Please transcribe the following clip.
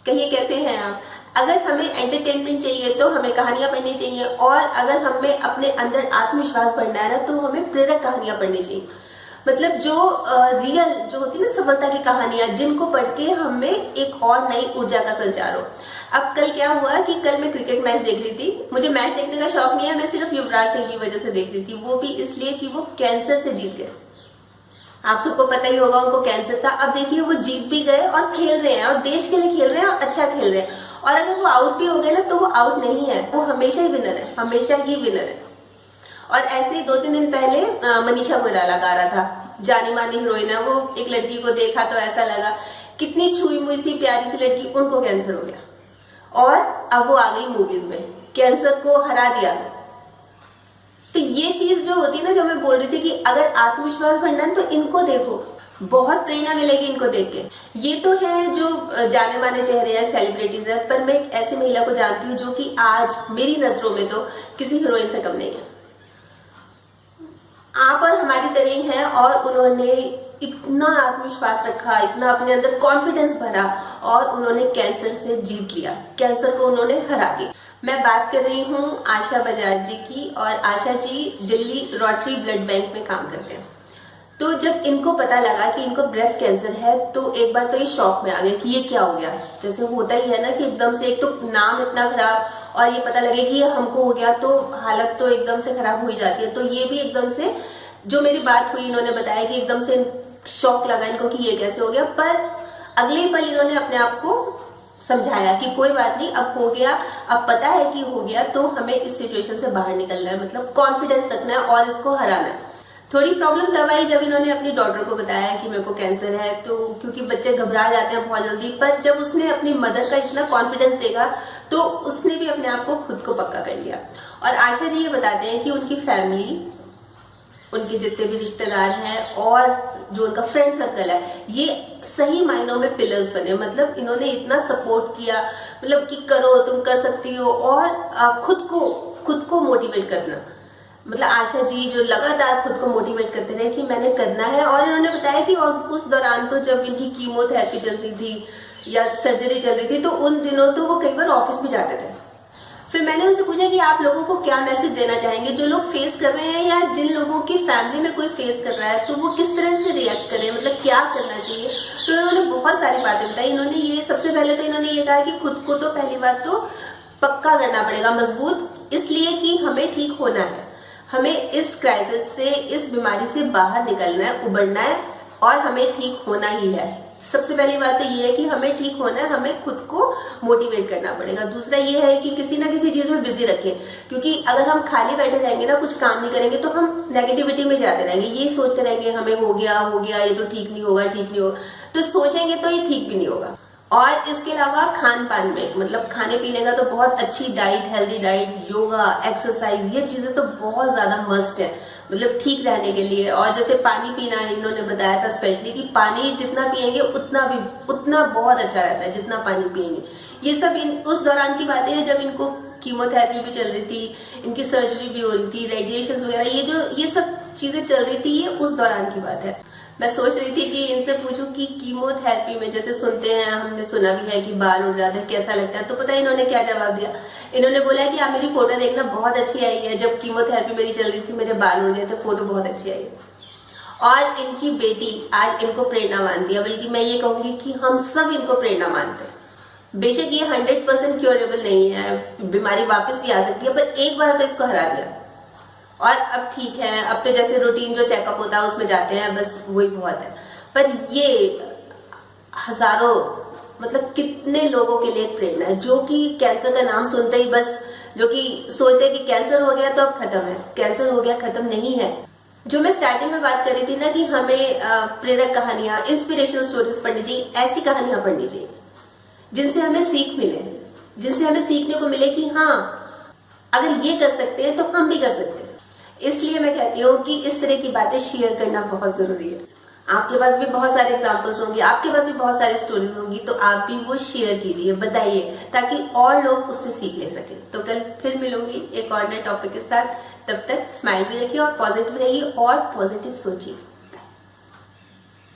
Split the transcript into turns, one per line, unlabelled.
कहिए कैसे हैं आप। अगर हमें एंटरटेनमेंट चाहिए तो हमें कहानियां पढ़नी चाहिए, और अगर हमें अपने अंदर आत्मविश्वास बढ़ना है ना तो हमें प्रेरक कहानियां पढ़नी चाहिए। मतलब जो रियल जो होती है ना सफलता की कहानियां, जिनको पढ़ के हमें एक और नई ऊर्जा का संचार हो। अब कल क्या हुआ कि कल मैं क्रिकेट मैच देख रही थी। मुझे मैच देखने का शौक नहीं है, मैं सिर्फ युवराज सिंह की वजह से देख रही थी, वो भी इसलिए कि वो कैंसर से जीत गए। आप सबको पता ही होगा उनको कैंसर था। अब देखिए वो जीत भी गए और खेल रहे हैं, और देश के लिए खेल रहे हैं, और अच्छा खेल रहे हैं। और अगर वो आउट भी हो गए ना तो वो आउट नहीं है, वो हमेशा ही विनर है, हमेशा ही विनर है। और ऐसे ही 2-3 दिन पहले मनीषा कोइराला गा रहा था, जानी मानी हीरोइन है वो। एक लड़की को देखा तो ऐसा लगा कितनी छुई मुई सी प्यारी सी लड़की, उनको कैंसर हो गया और अब वो आ गई मूवीज में, कैंसर को हरा दिया। तो ये चीज जो होती है ना, जो मैं बोल रही थी कि अगर आत्मविश्वास बढ़ना है तो इनको देखो, बहुत प्रेरणा मिलेगी इनको देख के। ये तो है जो जाने माने चेहरे हैं, सेलिब्रिटीज हैं, पर मैं एक ऐसी महिला को जानती हूँ जो कि आज मेरी नजरों में तो किसी हीरोइन से कम नहीं है। आप और हमारी तरह ही हैं, और उन्होंने इतना आत्मविश्वास रखा, इतना अपने अंदर कॉन्फिडेंस भरा, और उन्होंने कैंसर से जीत लिया, कैंसर को उन्होंने हरा दिया। मैं बात कर रही हूँ आशा बजाज जी की, और Asha ji Delhi rotary blood bank में काम करते हैं। तो जब इनको पता लगा कि इनको ब्रेस्ट कैंसर है तो एक बार तो ये शॉक में आ गए कि ये क्या हो गया। जैसे होता ही है ना कि एकदम से एक तो नाम इतना खराब, और ये पता लगे कि ये हमको हो गया तो हालत तो एकदम से खराब हो ही जाती है। तो ये भी एकदम से, जो मेरी बात हुई, इन्होंने बताया कि एकदम से शॉक लगा इनको कि ये कैसे हो गया। पर अगले ही पल इन्होंने अपने आप को समझाया कि कोई बात नहीं, अब हो गया, अब पता है कि हो गया, तो हमें इस सिचुएशन से बाहर निकलना है, मतलब कॉन्फिडेंस रखना है और इसको हराना है। थोड़ी प्रॉब्लम तब आई जब इन्होंने अपनी डॉटर को बताया कि मेरे को कैंसर है, तो क्योंकि बच्चे घबरा जाते हैं बहुत जल्दी, पर जब उसने अपनी मदर का इतना कॉन्फिडेंस देखा तो उसने भी अपने आप को खुद को पक्का कर लिया। और आशा जी ये बताते हैं कि उनकी फैमिली, उनके जितने भी रिश्तेदार हैं और जो उनका फ्रेंड सर्कल है, ये सही मायनों में पिलर्स बने। मतलब इन्होंने इतना सपोर्ट किया, मतलब कि करो, तुम कर सकती हो, और खुद को मोटिवेट करना। मतलब आशा जी जो लगातार खुद को मोटिवेट करते रहे कि मैंने करना है। और इन्होंने बताया कि उस दौरान तो जब इनकी कीमोथेरेपी चल रही थी या सर्जरी चल रही थी, तो उन दिनों तो वो कई बार ऑफिस भी जाते थे। फिर मैंने उनसे पूछा कि आप लोगों को क्या मैसेज देना चाहेंगे, जो लोग फेस कर रहे हैं या जिन लोगों की फैमिली में कोई फेस कर रहा है, तो वो किस तरह से रिएक्ट करें, मतलब क्या करना चाहिए। तो इन्होंने बहुत सारी बातें बताई। इन्होंने ये सबसे पहले तो इन्होंने ये कहा कि खुद को तो पहली बात तो पक्का करना पड़ेगा, मजबूत, इसलिए कि हमें ठीक होना है, हमें इस क्राइसिस से, इस बीमारी से बाहर निकलना है, उबरना है, और हमें ठीक होना ही है। सबसे पहली बात तो ये है कि हमें ठीक होना है, हमें खुद को मोटिवेट करना पड़ेगा। दूसरा ये है कि किसी ना किसी चीज में बिजी रखें, क्योंकि अगर हम खाली बैठे रहेंगे ना, कुछ काम नहीं करेंगे, तो हम नेगेटिविटी में जाते रहेंगे, ये सोचते रहेंगे हमें हो गया, ये तो ठीक नहीं होगा, ठीक नहीं होगा, तो सोचेंगे तो ये ठीक भी नहीं होगा। और इसके अलावा खान पान में, मतलब खाने पीने का तो बहुत अच्छी diet, healthy diet, yoga, exercise, ये चीजें तो बहुत ज्यादा मस्ट है, मतलब ठीक रहने के लिए। और जैसे पानी पीना, इन्होंने बताया था स्पेशली कि पानी जितना पिएंगे उतना बहुत अच्छा रहता है, जितना पानी पिएंगे। ये सब उस दौरान की बातें हैं जब इनको कीमोथेरेपी भी चल रही थी, इनकी सर्जरी भी हो रही थी, रेडिएशन वगैरह, ये सब चीजें चल रही थी, ये उस दौरान की बात है। मैं सोच रही थी कि इनसे पूछूं कि कीमोथेरेपी में जैसे सुनते हैं, हमने सुना भी है कि बाल उड़ जाते हैं, कैसा लगता है, तो पता है इन्होंने क्या जवाब दिया। इन्होंने बोला कि आप मेरी फोटो देखना, बहुत अच्छी आई है, जब कीमोथेरेपी मेरी चल रही थी मेरे बाल उड़ गए थे, फोटो बहुत अच्छी आई है। और इनकी बेटी आज इनको प्रेरणा मानती है, बल्कि मैं ये कहूंगी कि हम सब इनको प्रेरणा मानते हैं। बेशक ये 100% क्योरेबल नहीं है, बीमारी वापस भी आ सकती है, पर एक बार तो इसको हरा दिया और अब ठीक है। अब तो जैसे रूटीन जो चेकअप होता है उसमें जाते हैं, बस वही बहुत है। पर ये हजारों, मतलब कितने लोगों के लिए प्रेरणा है, जो कि कैंसर का नाम सुनते ही बस, जो कि सोचते हैं कि कैंसर हो गया तो अब खत्म है, कैंसर हो गया खत्म नहीं है। जो मैं स्टार्टिंग में बात कर रही थी ना कि हमें प्रेरक कहानियां, इंस्पिरेशनल स्टोरीज पढ़नी चाहिए, ऐसी कहानियां पढ़नी चाहिए जिनसे हमें सीख मिले, जिनसे हमें सीखने को मिले कि हाँ, अगर ये कर सकते हैं तो हम भी कर सकते हैं। इसलिए मैं कहती हूँ कि इस तरह की बातें शेयर करना बहुत जरूरी है। आपके पास भी बहुत सारे एग्जाम्पल्स होंगे, आपके पास भी बहुत सारी स्टोरीज होंगी, तो आप भी वो शेयर कीजिए, बताइए, ताकि और लोग उससे सीख ले सकें। तो कल फिर मिलूंगी एक और नए टॉपिक के साथ। तब तक स्माइल भी रखिए और पॉजिटिव रहिए और पॉजिटिव सोचिए।